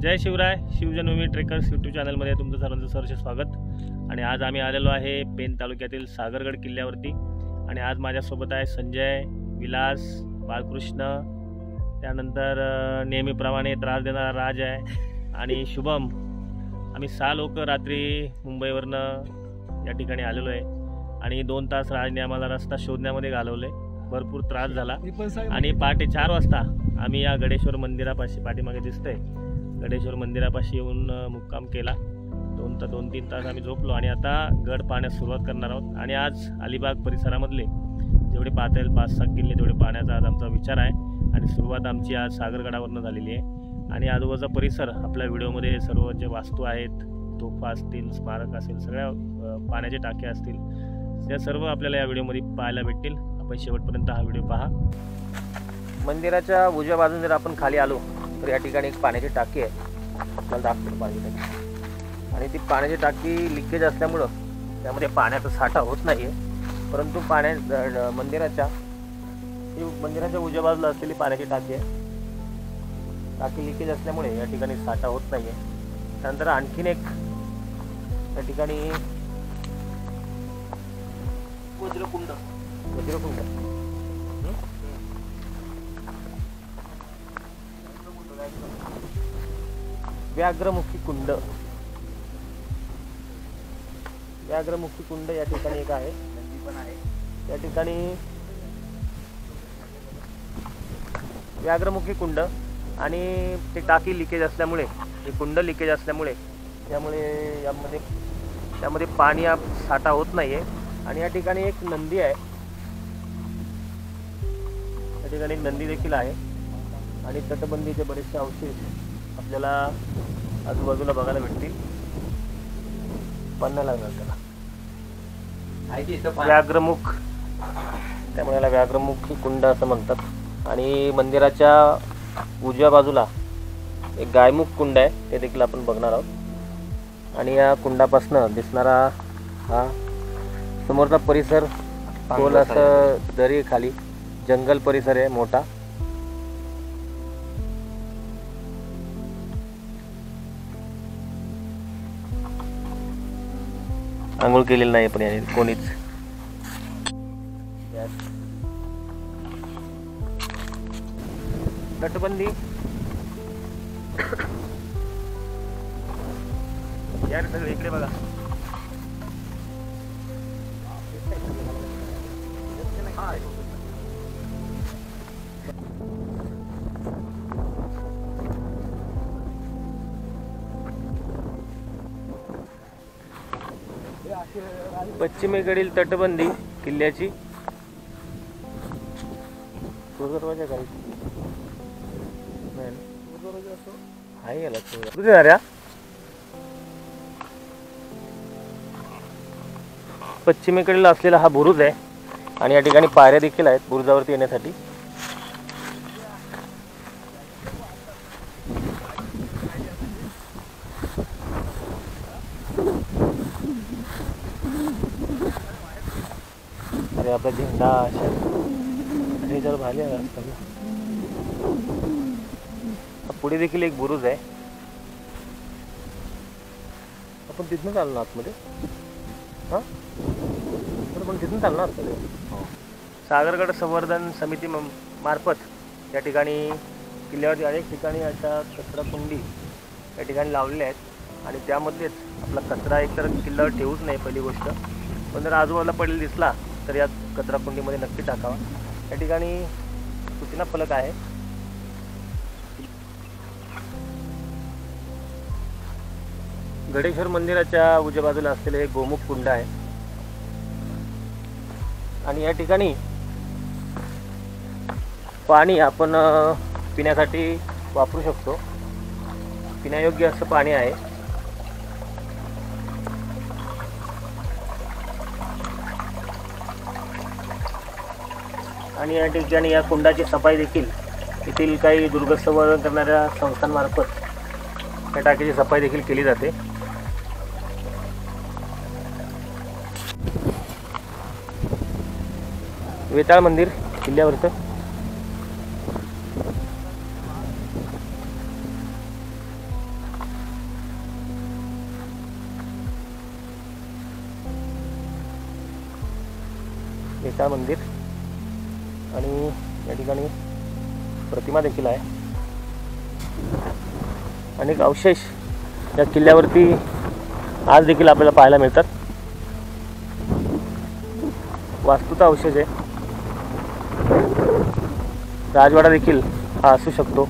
जय Shivray. शिवजन्मभूमी trekkers YouTube चॅनलमध्ये तुमचं सर्वांचं सहर्ष स्वागत. आणि आज आम्ही आलेलो आहे पेन तालुक्यातील सागरगड किल्ल्यावरती. आणि आज माझ्यासोबत आहे संजय, विलास, बाळकृष्ण, त्यानंतर नेहमीप्रमाणे त्रास देणारा राज आहे आणि शुभम. आम्ही 6 लोक रात्री मुंबईवरनं या ठिकाणी आलेलो आहे आणि 2 तास राजने आम्हाला रस्ता शोधण्यामध्ये घालवले. भरपूर त्रास झाला आणि पहाटे 4 वाजता आम्ही या गडेश्वर मंदिरापाशी, पाठीमागे दिसतंय गडेश्वर मंदिरापाशी येऊन मुक्काम केला. 2-3 तास आम्ही झोपलो आणि आता गड पाहण्यास सुरुवात करणार आहोत. आणि आज अलिबाग परिसरामधले जेवढे पाहता येईल 5-6 किल्ले तेवढे पाहण्याचा आज आमचा विचार आहे. आणि सुरुवात आमची आज सागरगडावरनं झालेली आहे. आणि आजूबाजूचा परिसर आपल्या व्हिडिओमध्ये सर्व जे वास्तू आहेत, तोफा असतील, स्मारक असेल, सगळ्या पाण्याचे टाके असतील, त्या सर्व आपल्याला या व्हिडिओमध्ये पाहायला भेटतील. आपण शेवटपर्यंत हा व्हिडिओ पहा. मंदिराच्या उजव्या बाजूने जर आपण खाली आलो तर या ठिकाणी एक पाण्याची टाकी आहे. आपल्याला दाखवतो पाण्याची टाकी. आणि ती पाण्याची टाकी लिकेज असल्यामुळं त्यामध्ये पाण्याचा साठा होत नाही आहे. परंतु मंदिराच्या उजव्या बाजूला असलेली पाण्याची टाकी आहे. टाकी लिकेज असल्यामुळे या ठिकाणी साठा होत नाही आहे. त्यानंतर आणखीन एक या ठिकाणी वज्रकुंड व्याघ्रमुखी कुंड या ठिकाणी एक आहे. या ठिकाणी व्याघ्रमुखी कुंड आणि ते टाकी लिकेज असल्यामुळे, हे कुंड लिकेज असल्यामुळे त्यामध्ये पाणी साठा होत नाही आहे. आणि या ठिकाणी एक नंदी आहे. या ठिकाणी एक नंदी देखील आहे. आणि तटबंदीचे बरेचसे अवशेष आपल्याला आजूबाजूला बघायला भेटतील. पन्ना लागणार त्याला व्याघ्रमुख, त्यामुळे याला व्याघ्रमुखी कुंड असं म्हणतात. आणि मंदिराच्या उजव्या बाजूला एक गायमुख कुंड आहे, ते देखील आपण बघणार आहोत. आणि या कुंडापासून दिसणारा हा समोरचा परिसर खोल असं दरी खाली जंगल परिसर आहे मोठा. आंघोळ केलेलं नाही पण याने कोणीच. तटबंदी यार सगळे इकडे बघा. पश्चिमेकडील तटबंदी किल्ल्याची दरवाजा काही आहे याला. पश्चिमेकडील असलेला हा बुरुज आहे. आणि या ठिकाणी पायऱ्या देखील आहेत बुरुजावरती येण्यासाठी. अरे आपला झेंडा हे जर भाले पुढे देखील एक बुरुज आहे. आपण तिथून चाललो ना आतमध्ये. हां पण तिथून चालणार आतमध्ये. सागरगड संवर्धन समिती मार्फत या ठिकाणी किल्ल्यावरती अनेक ठिकाणी अशा कचराकुंडी या ठिकाणी लावलेल्या आहेत. आणि त्यामध्येच आपला कचरा एकतर किल्ल्यावर ठेवूच नाही पहिली गोष्ट, पण जर आजूबाजूला पडलेला दिसला तर या कचराकुंडीमध्ये नक्की टाकावा. या ठिकाणी सूचना फलक आहे. गडेश्वर मंदिराच्या उजव्या बाजूला असलेले हे गोमुख कुंड आहे. आणि या ठिकाणी पाणी आपण पिण्यासाठी वापरू शकतो. पिण्यायोग्य असं पाणी आहे. आणि या ठिकाणी या कुंडाची सफाई देखील येथील काही दुर्गत संवर्धन करणाऱ्या संस्थांमार्फत या टाकीची सफाई देखील केली जाते. वेताळ मंदिर किल्ल्यावरचं विशाल मंदिर आणि या ठिकाणी प्रतिमा देखील आहे. अनेक अवशेष या किल्ल्यावरती आज देखील आपल्याला पाहायला मिळतात. वास्तूचा अवशेष आहे. राजवाडा देखील हा असू शकतो.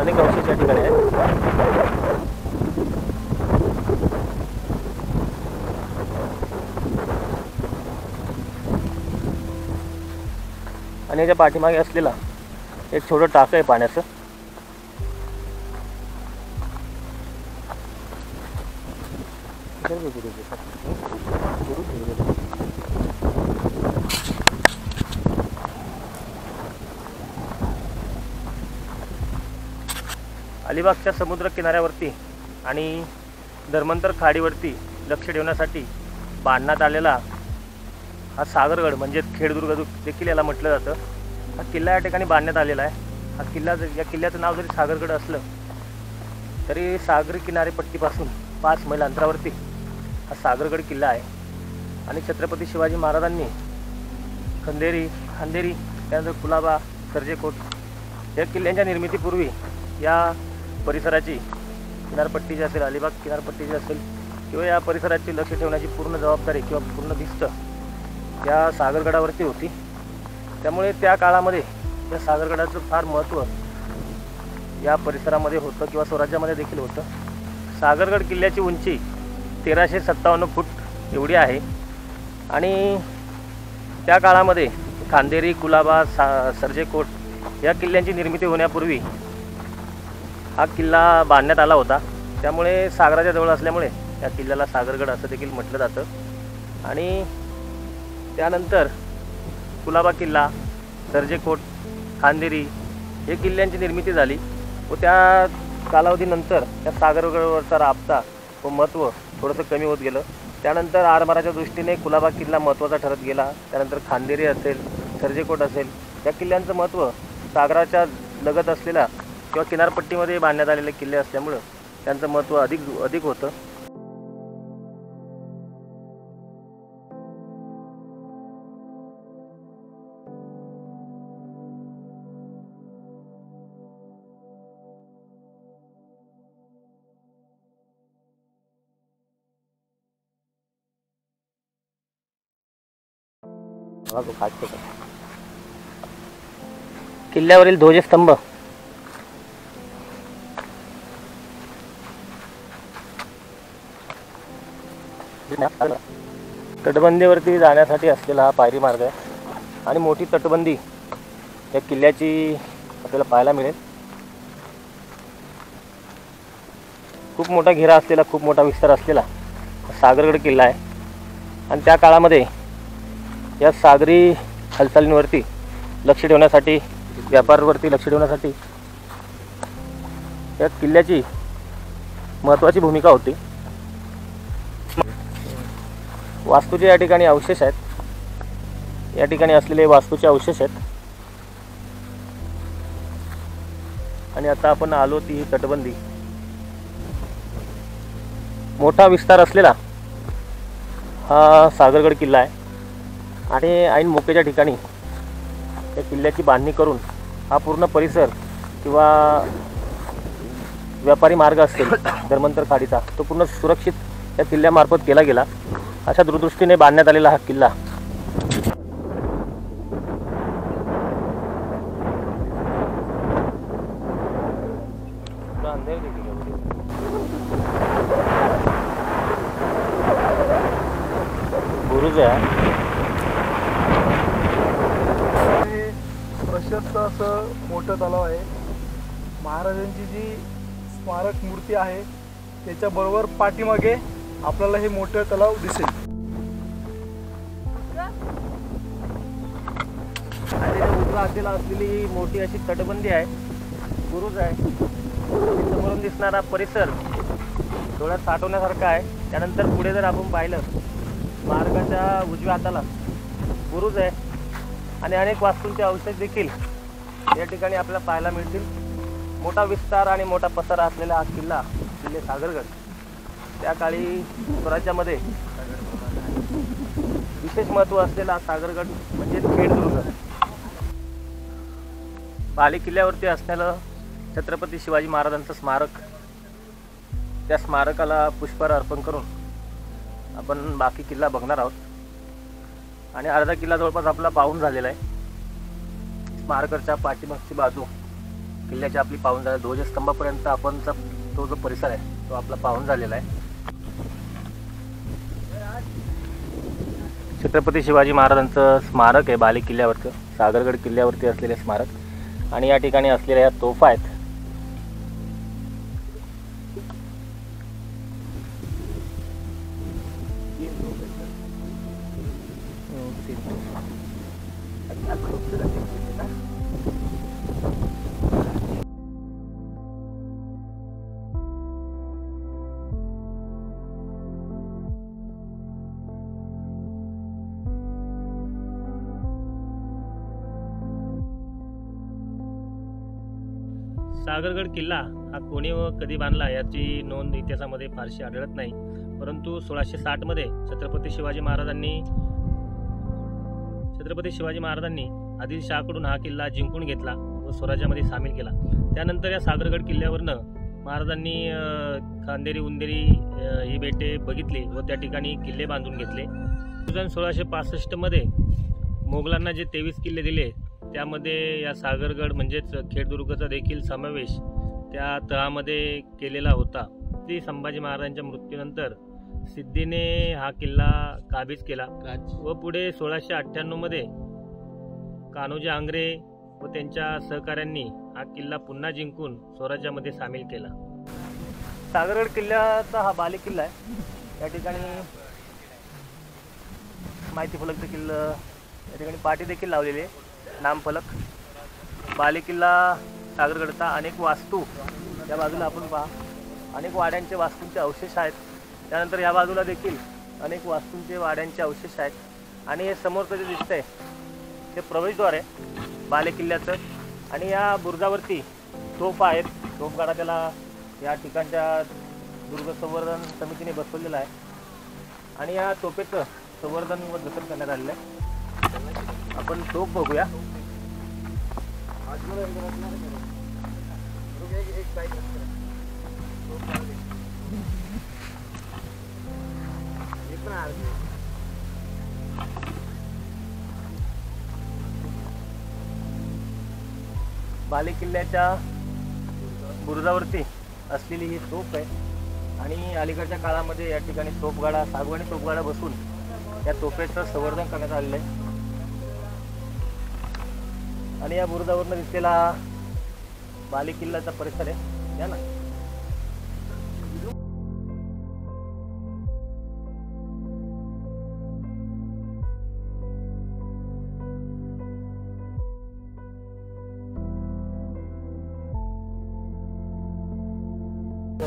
अनेक अवशेष या ठिकाणी आहेत. आणि याच्या पाठीमागे असलेला एक छोटं टाक आहे पाण्याचं. अलिबागच्या समुद्र किनाऱ्यावरती आणि धर्मांतर खाडीवरती लक्ष ठेवण्यासाठी बांधण्यात आलेला हा सागरगड म्हणजे खेडदुर्ग देखील याला म्हटलं जातं. हा किल्ला या ठिकाणी बांधण्यात आलेला आहे. या किल्ल्याचं नाव जरी सागरगड असलं तरी सागरी किनारेपट्टीपासून 5 मैल अंतरावरती हा सागरगड किल्ला आहे. आणि छत्रपती शिवाजी महाराजांनी खांदेरी त्यानंतर कुलाबा, सर्जेकोट या किल्ल्यांच्या निर्मितीपूर्वी या परिसराची किनारपट्टी जी असेल, अलिबाग किनारपट्टी जी असेल किंवा या परिसराची लक्ष ठेवण्याची पूर्ण जबाबदारी किंवा पूर्ण भिस्त या सागरगडावरती होती. त्यामुळे त्या काळामध्ये या सागरगडाचं फार महत्त्व या परिसरामध्ये होतं किंवा स्वराज्यामध्ये देखील होतं. सागरगड किल्ल्याची उंची 1357 फूट एवढी आहे. आणि त्या काळामध्ये खांदेरी, कुलाबा, सर्जेकोट या किल्ल्यांची निर्मिती होण्यापूर्वी हा किल्ला बांधण्यात आला होता. त्यामुळे सागराच्या जवळ असल्यामुळे या किल्ल्याला सागरगड असं देखील म्हटलं जातं. आणि त्यानंतर कुलाबा किल्ला, सर्जेकोट, खांदेरी हे किल्ल्यांची निर्मिती झाली व त्या कालावधीनंतर त्या सागरगडावरचा राबता व महत्त्व थोडंसं कमी होत गेलं. त्यानंतर आरमाराच्या दृष्टीने कुलाबा किल्ला महत्त्वाचा ठरत गेला. त्यानंतर खांदेरी असेल, सर्जेकोट असेल या किल्ल्यांचं महत्त्व सागराच्या लगत असलेल्या किंवा किनारपट्टीमध्ये बांधण्यात आलेले किल्ले असल्यामुळं त्यांचं महत्त्व अधिक होतं. किल्ल्यावरील ध्वजस्तंभ तटबंदीवरती जाण्यासाठी असलेला हा पायरी मार्ग आहे. आणि मोठी तटबंदी या किल्ल्याची आपल्याला पाहायला मिळेल. खूप मोठा घेरा असलेला, खूप मोठा विस्तार असलेला सागरगड किल्ला आहे. आणि त्या काळामध्ये या सागरी हालचालींवरती लक्ष ठेवण्यासाठी, व्यापारावरती लक्ष ठेवण्यासाठी या किल्ल्याची महत्त्वाची भूमिका होती. वास्तूचे या ठिकाणी अवशेष आहेत. या ठिकाणी असलेले वास्तूचे अवशेष आहेत. आणि आता आपण आलो ती ही तटबंदी. मोठा विस्तार असलेला हा सागरगड किल्ला आहे. आणि ऐन मोकेच्या ठिकाणी या किल्ल्याची बांधणी करून हा पूर्ण परिसर किंवा व्यापारी मार्ग असेल धर्मांतर खाडीचा तो पूर्ण सुरक्षित या किल्ल्यामार्फत केला गेला. अशा दूरदृष्टीने बांधण्यात आलेला हा किल्ला बुरुज आहे. प्रशस्त असं मोठं तलाव आहे. महाराजांची जी स्मारक मूर्ती आहे त्याच्याबरोबर पाठीमागे आपल्याला हे मोठं तलाव दिसेल. उजव्या हातीला असलेली मोठी अशी तटबंदी आहे, बुरुज आहे. समोरून दिसणारा परिसर डोळ्यात साठवण्यासारखा आहे. त्यानंतर पुढे जर आपण पाहिलं मार्गाच्या उजव्या हाताला बुरुज आहे आणि अनेक वास्तूंचे अवशेष देखील या ठिकाणी आपल्याला पाहायला मिळतील. मोठा विस्तार आणि मोठा पसारा असलेला हा किल्ले सागरगड त्या काळी स्वराज्यामध्ये विशेष महत्त्व असलेला सागरगड म्हणजे खेडदुर्ग. बाले किल्ल्यावरती असलेलं छत्रपती शिवाजी महाराजांचं स्मारक, त्या स्मारकाला पुष्पहार अर्पण करून आपण बाकी किल्ला बघणार आहोत. आणि अर्धा किल्ला जवळपास आपला पाहून झालेला आहे. स्मारकाच्या पाठीमागची बाजू किल्ल्याची आपली पाहून झाली. ध्वजस्तंभापर्यंत आपण तो जो परिसर आहे तो आपला पाहून झालेला आहे. छत्रपती शिवाजी महाराजांचं स्मारक आहे बाले किल्ल्यावरचं, सागरगड किल्ल्यावरती असलेले स्मारक. आणि या ठिकाणी असलेल्या या तोफा आहेत. सागरगड किल्ला हा कोणी व कधी बांधला याची नोंद इतिहासामध्ये फारशी आढळत नाही. परंतु 1660 मध्ये छत्रपती शिवाजी महाराजांनी आदिलशहाकडून हा किल्ला जिंकून घेतला व स्वराज्यामध्ये सामील केला. त्यानंतर या सागरगड किल्ल्यावरनं महाराजांनी खांदेरी उंदेरी ही बेटे बघितली व त्या ठिकाणी किल्ले बांधून घेतले. 1665 मध्ये मोगलांना जे 23 किल्ले दिले त्यामध्ये या सागरगड म्हणजेच खेडदुर्गचा देखील समावेश त्या तहामध्ये केलेला होता. ती संभाजी महाराजांच्या मृत्यूनंतर सिद्धीने हा किल्ला काबीज केला व पुढे 1698 मध्ये कान्होजी आंग्रे व त्यांच्या सहकाऱ्यांनी हा किल्ला पुन्हा जिंकून स्वराज्यामध्ये सामील केला. सागरगड किल्ल्याचा हा बाले किल्ला आहे. या ठिकाणी माहिती फलक देखील, या ठिकाणी पाटी देखील लावलेली आहे, नामफलक. बाले किल्ला सागरगडचा अनेक वास्तू या बाजूला आपण पहा, अनेक वाड्यांचे वास्तूंचे अवशेष आहेत. त्यानंतर या बाजूला देखील अनेक वास्तूंचे वाड्यांचे अवशेष आहेत. आणि हे समोरचं जे दिसतंय ते प्रवेशद्वार आहे बाले किल्ल्याचं. आणि या बुरुजावरती तोफ आहेत, तोफगाडा त्याला या ठिकाणच्या दुर्ग संवर्धन समितीने बसवलेला आहे. आणि या तोफेचं संवर्धन व जतन करण्यात आलेलं आहे. आपण तोफ बघूया. बाले किल्ल्याच्या बुरुजावरती असलेली ही तोफ आहे. आणि अलीकडच्या काळामध्ये या ठिकाणी तोफगाडा, सागवानी तोफगाडा बसून या तोफेचं संवर्धन करण्यात आलेलं आहे. आणि या बुरुजावरनं दिसलेला बाले किल्ल्याचा परिसर आहे या ना.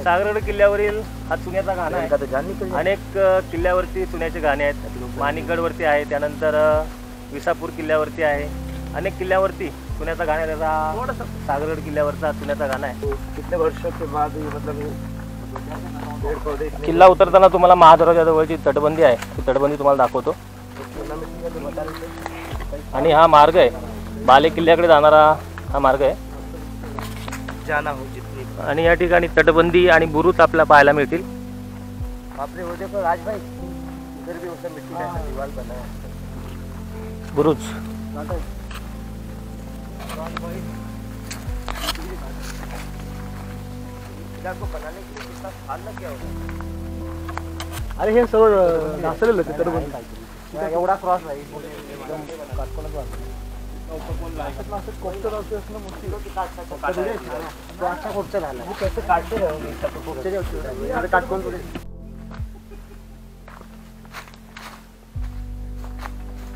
सागरगड किल्ल्यावरील हा चुन्याचा घाणा आहे. अनेक किल्ल्यावरती चुन्याचे घाणे आहेत. माणिकगडवरती आहे, त्यानंतर विसापूर किल्ल्यावरती आहे. अनेक किल्ल्यावरती चुन्याचा घाणा आहे. त्याचा सागरगड किल्ल्यावरचा चुन्याचा घाणा आहे. कितने वर्षों के बाद किल्ला उतरताना तुम्हाला महादरवाजाजवळची तटबंदी आहे, ती तटबंदी तुम्हाला दाखवतो. आणि हा मार्ग आहे बाले किल्ल्याकडे जाणारा हा मार्ग आहे. आणि या ठिकाणी तटबंदी आणि बुरुज आपल्याला पाहायला मिळतील. बुरुज अरे हे सगळं घासलेलं तटबंदी एवढा क्रॉस नाही.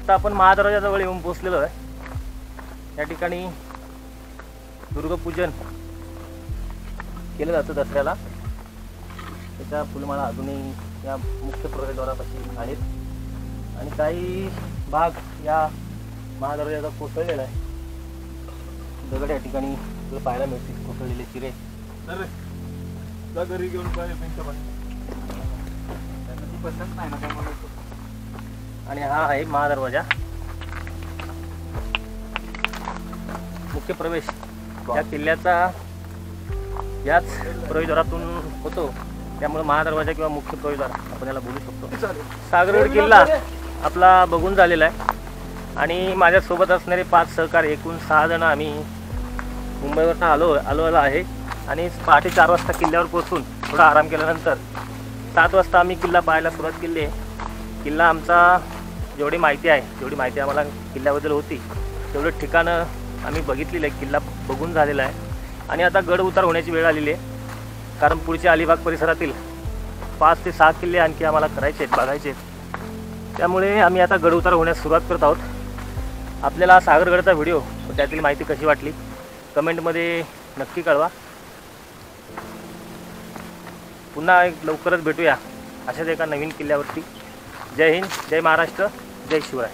आपण महादरवाजाजवळ येऊन पोहोचलेलो आहे. या ठिकाणी दुर्गपूजन केलं जातं दसऱ्याला. त्याच्या फुलमाळा अजूनही या मुख्य प्रवेशद्वारापाशी आहेत. आणि काही भाग या महादरवाजाचा कोसळलेला आहे. दगड या ठिकाणी तुला पाहायला मिळतील, कोसळलेले चिरे. घरी घेऊन पसंत नाही ना काय मला. आणि हा आहे महादरवाजा, मुख्य प्रवेश या किल्ल्याचा याच प्रवेशद्वारातून होतो, त्यामुळे महादरवाजा किंवा मुख्य प्रवेशद्वार आपण याला बोलू शकतो. सागरगड किल्ला आपला बघून झालेला आहे आणि माझ्यासोबत असणारे 5 सहकारी, एकूण 6 जण आम्ही मुंबईवरून आलो आहे. आणि पहाटे 4 वाजता किल्ल्यावर पोहोचून थोडा आराम केल्यानंतर 7 वाजता आम्ही किल्ला पाहायला सुरुवात केली आहे. किल्ला आमचा जेवढी माहिती आम्हाला किल्ल्याबद्दल होती तेवढे ठिकाणं आम्ही बघितलेलं आहे. किल्ला बघून झालेला आहे आणि आता गड उतार होण्याची वेळ आलेली आहे, कारण पुढच्या अलिबाग परिसरातील 5 ते 6 किल्ले आणखी आम्हाला करायचे आहेत, बघायचे आहेत. त्यामुळे आम्ही आता गड उतार होण्यास सुरुवात करत आहोत. आपल्याला सागरगडचा व्हिडिओ व त्यातील माहिती कशी वाटली कमेंटमध्ये नक्की कळवा. पुन्हा लवकरच भेटूया अशाच एका नवीन किल्ल्यावरती. जय हिंद, जय महाराष्ट्र, जय शिवराय.